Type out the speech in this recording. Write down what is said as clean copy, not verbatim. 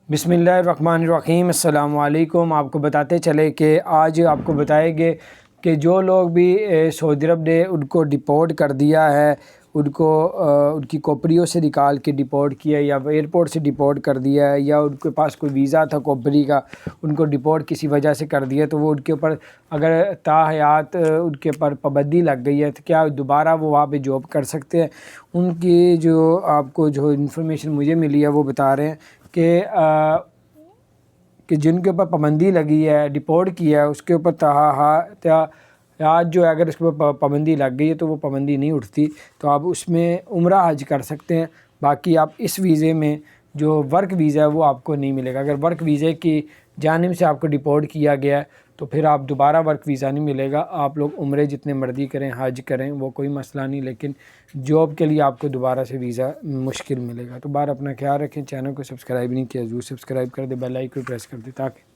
بسم اللہ الرحمن الرحیم۔ السلام علیکم۔ آپ کو بتاتے چلے کہ آج آپ کو بتائیں گے کہ جو لوگ بھی سعودی عرب نے ان کو ڈپورٹ کر دیا ہے، ان کو ان کی کوپریوں سے نکال کے ڈپورٹ کیا یا ایئرپورٹ سے ڈپورٹ کر دیا ہے، یا ان کے پاس کوئی ویزا تھا کوپری کا، ان کو ڈپورٹ کسی وجہ سے کر دیا، تو وہ ان کے اوپر اگر تا حیات ان کے اوپر پابندی لگ گئی ہے تو کیا دوبارہ وہ وہاں پہ جاب کر سکتے ہیں؟ ان کی جو آپ کو جو انفارمیشن مجھے ملی ہے وہ بتا رہے ہیں کہ جن کے اوپر پابندی لگی ہے، ڈپورٹ کیا ہے، اس کے اوپر آج جو ہے اگر اس کے اوپر پابندی لگ گئی ہے تو وہ پابندی نہیں اٹھتی، تو آپ اس میں عمرہ حج کر سکتے ہیں۔ باقی آپ اس ویزے میں جو ورک ویزا ہے وہ آپ کو نہیں ملے گا۔ اگر ورک ویزے کی جانب سے آپ کو ڈپورٹ کیا گیا ہے تو پھر آپ دوبارہ ورک ویزا نہیں ملے گا۔ آپ لوگ عمرے جتنے مرضی کریں، حج کریں، وہ کوئی مسئلہ نہیں، لیکن جاب کے لیے آپ کو دوبارہ سے ویزا مشکل ملے گا۔ تو اپنا خیال رکھیں، چینل کو سبسکرائب نہیں کیا ضرور سبسکرائب کر دیں، بیل آئیکن کو پریس کر دیں تاکہ